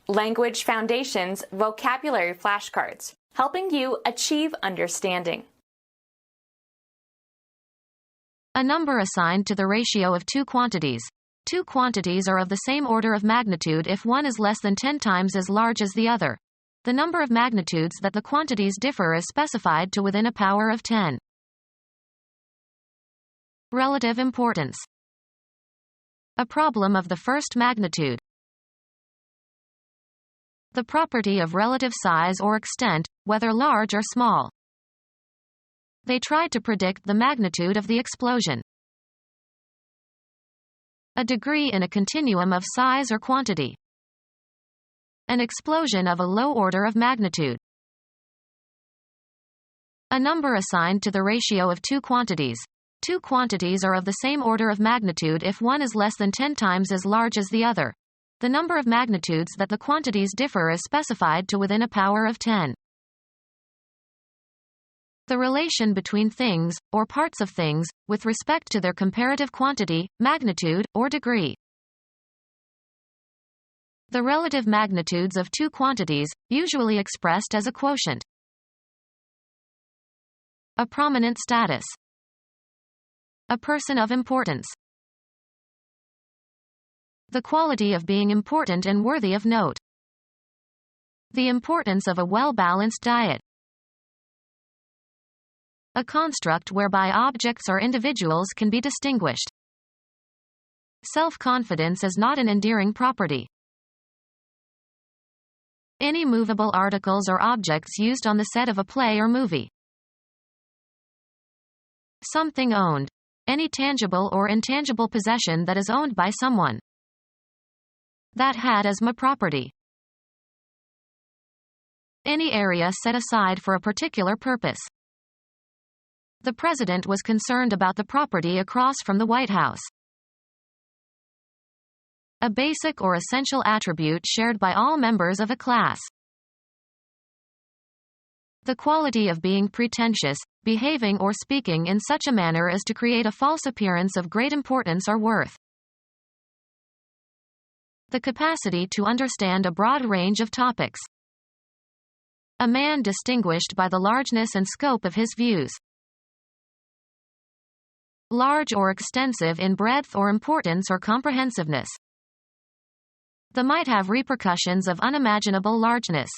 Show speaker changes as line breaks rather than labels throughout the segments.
Language Foundations Vocabulary Flashcards, helping you achieve understanding.
A number assigned to the ratio of two quantities. Two quantities are of the same order of magnitude if one is less than 10 times as large as the other. The number of magnitudes that the quantities differ is specified to within a power of 10. Relative importance. A problem of the first magnitude. The property of relative size or extent, whether large or small. They tried to predict the magnitude of the explosion. A degree in a continuum of size or quantity. An explosion of a low order of magnitude. A number assigned to the ratio of two quantities. Two quantities are of the same order of magnitude if one is less than 10 times as large as the other. The number of magnitudes that the quantities differ is specified to within a power of 10. The relation between things, or parts of things, with respect to their comparative quantity, magnitude, or degree. The relative magnitudes of two quantities, usually expressed as a quotient. A prominent status. A person of importance. The quality of being important and worthy of note. The importance of a well-balanced diet. A construct whereby objects or individuals can be distinguished. Self-confidence is not an endearing property. Any movable articles or objects used on the set of a play or movie. Something owned. Any tangible or intangible possession that is owned by someone. That had as my property. Any area set aside for a particular purpose. The president was concerned about the property across from the White House. A basic or essential attribute shared by all members of a class. The quality of being pretentious, behaving or speaking in such a manner as to create a false appearance of great importance or worth. The capacity to understand a broad range of topics. A man distinguished by the largeness and scope of his views. Large or extensive in breadth or importance or comprehensiveness. The might have repercussions of unimaginable largeness.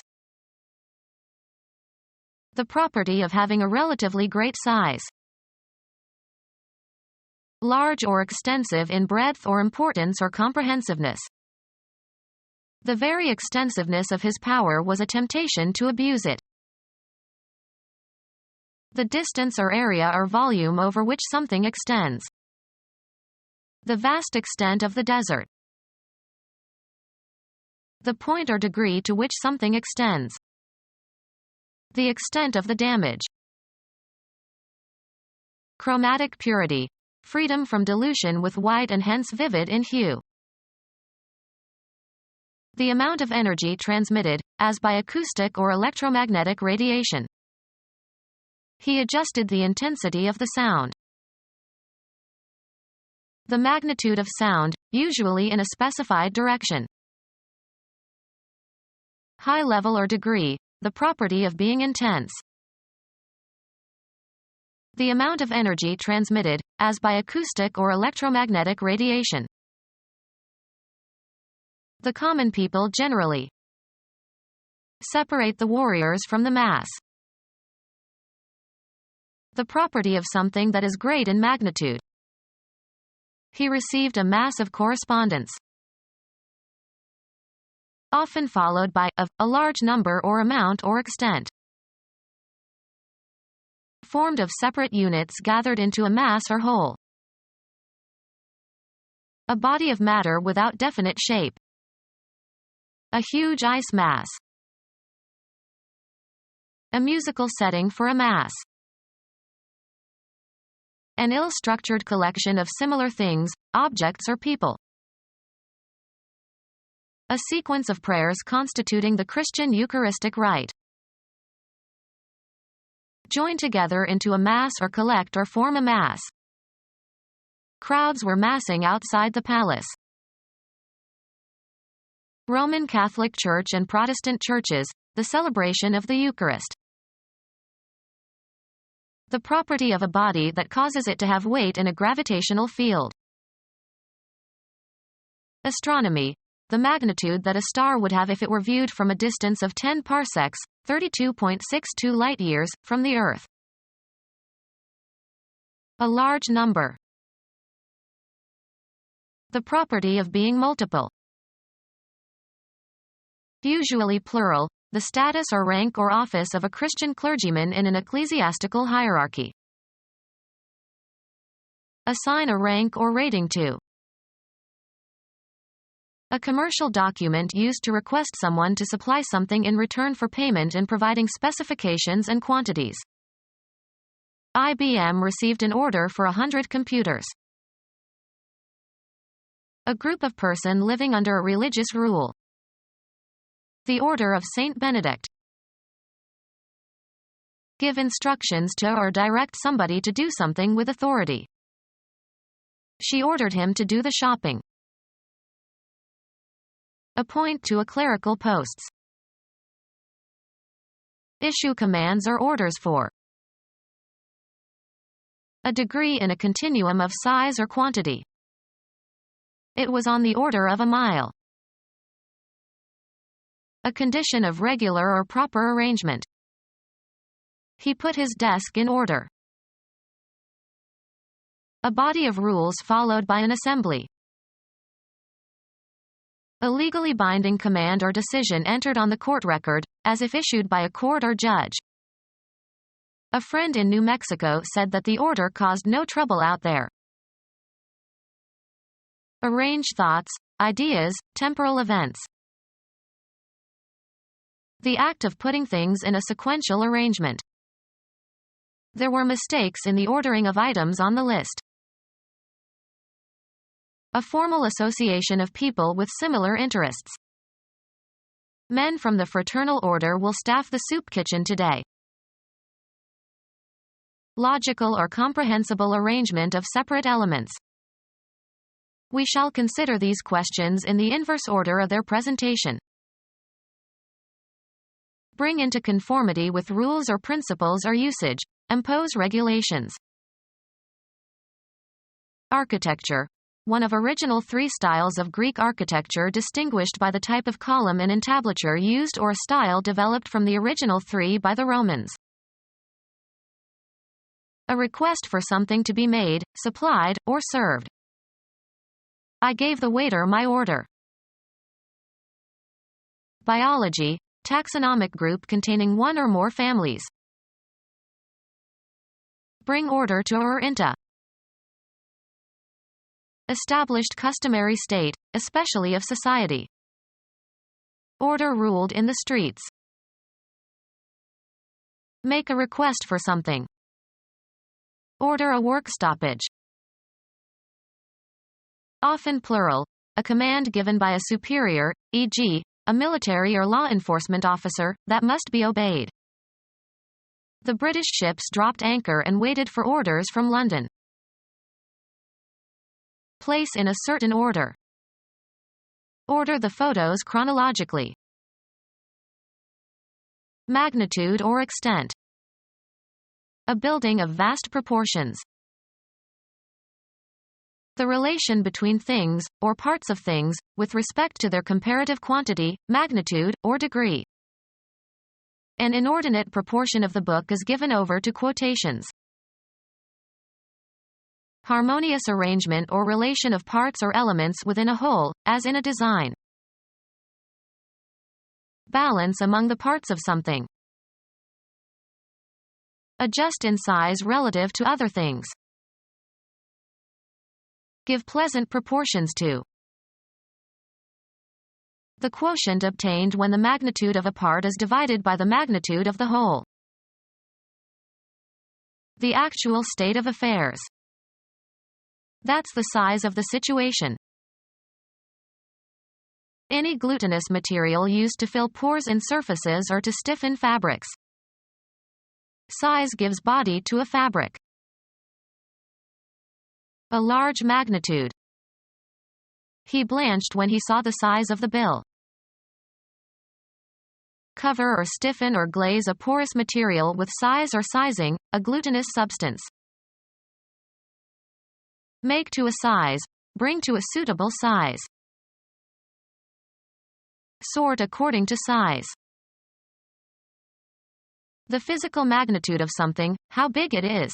The property of having a relatively great size. Large or extensive in breadth or importance or comprehensiveness. The very extensiveness of his power was a temptation to abuse it. The distance or area or volume over which something extends. The vast extent of the desert. The point or degree to which something extends. The extent of the damage. Chromatic purity. Freedom from dilution with white and hence vivid in hue. The amount of energy transmitted, as by acoustic or electromagnetic radiation. He adjusted the intensity of the sound. The magnitude of sound, usually in a specified direction. High level or degree, the property of being intense. The amount of energy transmitted, as by acoustic or electromagnetic radiation. The common people generally. Separate the warriors from the mass. The property of something that is great in magnitude. He received a mass of correspondence. Often followed by of, a large number or amount or extent. Formed of separate units gathered into a mass or whole. A body of matter without definite shape. A huge ice mass. A musical setting for a mass. An ill-structured collection of similar things, objects or people. A sequence of prayers constituting the Christian Eucharistic rite. Join together into a mass or collect or form a mass. Crowds were massing outside the palace. Roman Catholic Church and Protestant churches, the celebration of the Eucharist. The property of a body that causes it to have weight in a gravitational field. Astronomy. The magnitude that a star would have if it were viewed from a distance of 10 parsecs, 32.62 light-years, from the Earth. A large number. The property of being multiple. Usually plural, the status or rank or office of a Christian clergyman in an ecclesiastical hierarchy. Assign a rank or rating to. A commercial document used to request someone to supply something in return for payment and providing specifications and quantities. IBM received an order for 100 computers. A group of person living under a religious rule. The Order of Saint Benedict. Give instructions to or direct somebody to do something with authority. She ordered him to do the shopping. Appoint to a clerical posts. Issue commands or orders for. A degree in a continuum of size or quantity. It was on the order of a mile. A condition of regular or proper arrangement. He put his desk in order. A body of rules followed by an assembly. A legally binding command or decision entered on the court record, as if issued by a court or judge. A friend in New Mexico said that the order caused no trouble out there. Arrange thoughts, ideas, temporal events. The act of putting things in a sequential arrangement. There were mistakes in the ordering of items on the list. A formal association of people with similar interests. Men from the fraternal order will staff the soup kitchen today. Logical or comprehensible arrangement of separate elements. We shall consider these questions in the inverse order of their presentation. Bring into conformity with rules or principles or usage. Impose regulations. Architecture. One of original three styles of Greek architecture distinguished by the type of column and entablature used or a style developed from the original three by the Romans. A request for something to be made, supplied, or served. I gave the waiter my order. Biology. Taxonomic group containing one or more families. Bring order to or into. Established customary state, especially of society. Order ruled in the streets. Make a request for something. Order a work stoppage. Often plural, a command given by a superior, e.g., a military or law enforcement officer, that must be obeyed. The British ships dropped anchor and waited for orders from London. Place in a certain order. Order the photos chronologically. Magnitude or extent. A building of vast proportions. The relation between things, or parts of things, with respect to their comparative quantity, magnitude, or degree. An inordinate proportion of the book is given over to quotations. Harmonious arrangement or relation of parts or elements within a whole, as in a design. Balance among the parts of something. Adjust in size relative to other things. Give pleasant proportions to. The quotient obtained when the magnitude of a part is divided by the magnitude of the whole. The actual state of affairs. That's the size of the situation. Any glutinous material used to fill pores in surfaces or to stiffen fabrics. Size gives body to a fabric. A large magnitude. He blanched when he saw the size of the bill. cover or stiffen or glaze a porous material with size or sizing, a glutinous substance. Make to a size, bring to a suitable size. Sort according to size. The physical magnitude of something, how big it is.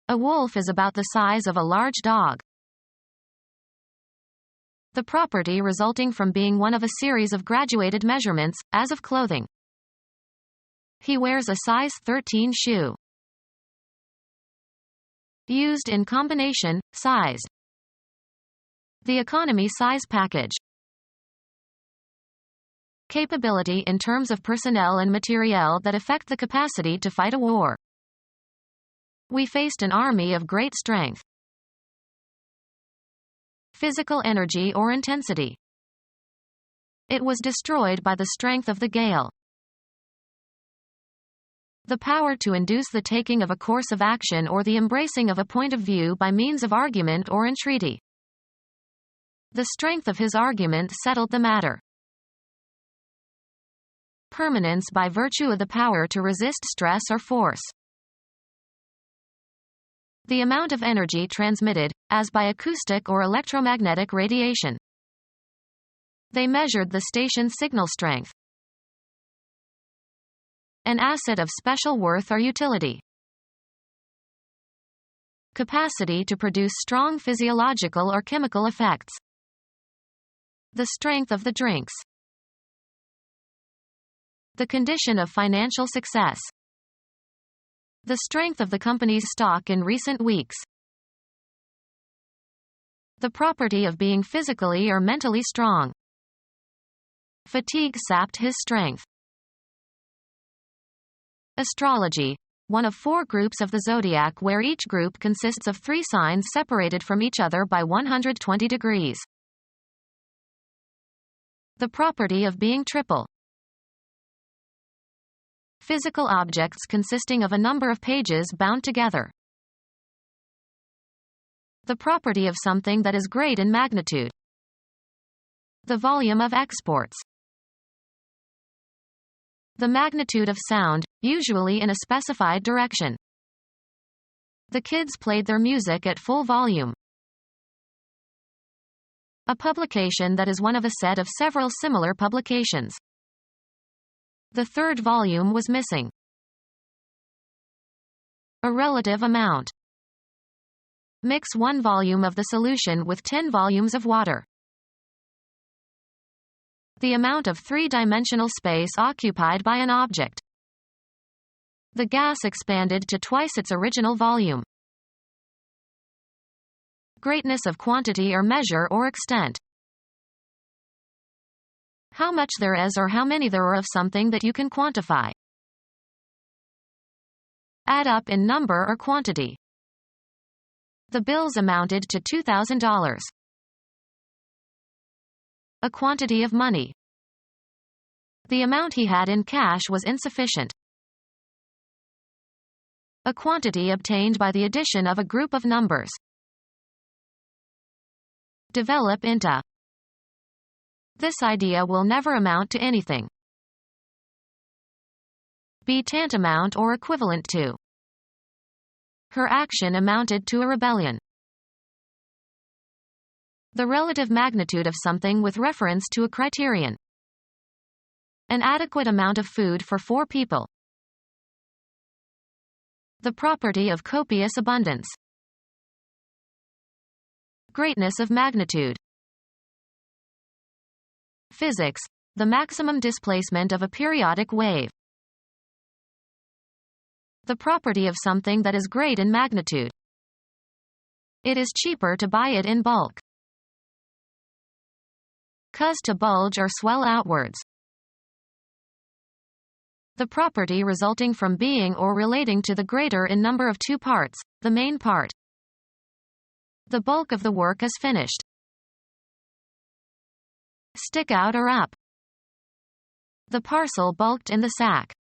A wolf is about the size of a large dog. The property resulting from being one of a series of graduated measurements, as of clothing. He wears a size 13 shoe. Used in combination, size. The economy size package. Capability in terms of personnel and materiel that affect the capacity to fight a war. We faced an army of great strength. Physical energy or intensity. It was destroyed by the strength of the gale. The power to induce the taking of a course of action or the embracing of a point of view by means of argument or entreaty. The strength of his argument settled the matter. Permanence by virtue of the power to resist stress or force. The amount of energy transmitted, as by acoustic or electromagnetic radiation. They measured the station's signal strength. An asset of special worth or utility. Capacity to produce strong physiological or chemical effects. The strength of the drinks. The condition of financial success. The strength of the company's stock in recent weeks. The property of being physically or mentally strong. Fatigue sapped his strength. Astrology. One of 4 groups of the zodiac where each group consists of 3 signs separated from each other by 120 degrees. The property of being triple. Physical objects consisting of a number of pages bound together. The property of something that is great in magnitude. The volume of exports. The magnitude of sound, usually in a specified direction. The kids played their music at full volume. A publication that is one of a set of several similar publications. The 3rd volume was missing. A relative amount. Mix 1 volume of the solution with 10 volumes of water. The amount of 3-dimensional space occupied by an object. The gas expanded to twice its original volume. Greatness of quantity or measure or extent. How much there is or how many there are of something that you can quantify. Add up in number or quantity. The bills amounted to $2,000. A quantity of money. The amount he had in cash was insufficient. A quantity obtained by the addition of a group of numbers. Develop into. This idea will never amount to anything. Be tantamount or equivalent to. Her action amounted to a rebellion. The relative magnitude of something with reference to a criterion. An adequate amount of food for 4 people. The property of copious abundance. Greatness of magnitude. Physics, the maximum displacement of a periodic wave. The property of something that is great in magnitude. It is cheaper to buy it in bulk. Cause to bulge or swell outwards. The property resulting from being or relating to the greater in number of 2 parts, the main part. The bulk of the work is finished. Stick out or up. The parcel bulked in the sack.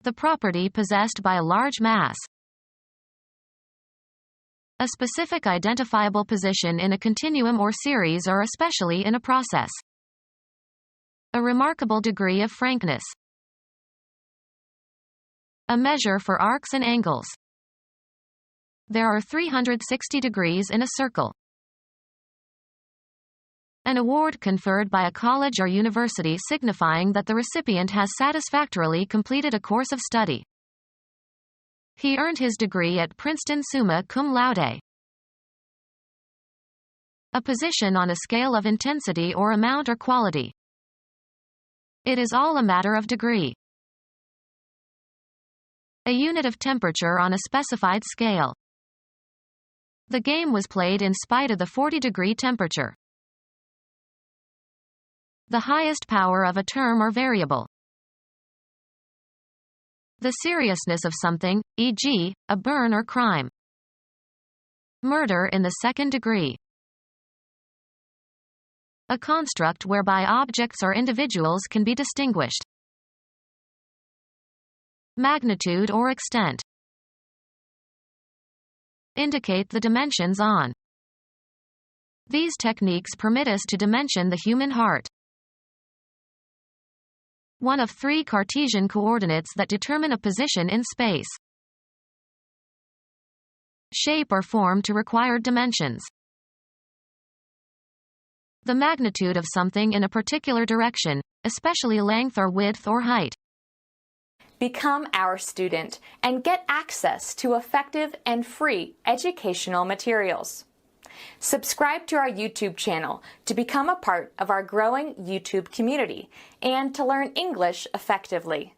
The property possessed by a large mass. A specific identifiable position in a continuum or series or especially in a process. A remarkable degree of frankness. A measure for arcs and angles. There are 360 degrees in a circle. An award conferred by a college or university signifying that the recipient has satisfactorily completed a course of study. He earned his degree at Princeton summa cum laude. A position on a scale of intensity or amount or quality. It is all a matter of degree. A unit of temperature on a specified scale. The game was played in spite of the 40-degree temperature. The highest power of a term or variable. The seriousness of something, e.g., a burn or crime. Murder in the second degree. A construct whereby objects or individuals can be distinguished. Magnitude or extent. Indicate the dimensions on. These techniques permit us to dimension the human heart. One of 3 Cartesian coordinates that determine a position in space. Shape or form to required dimensions. The magnitude of something in a particular direction, especially length or width or height.
Become our student and get access to effective and free educational materials. Subscribe to our YouTube channel to become a part of our growing YouTube community and to learn English effectively.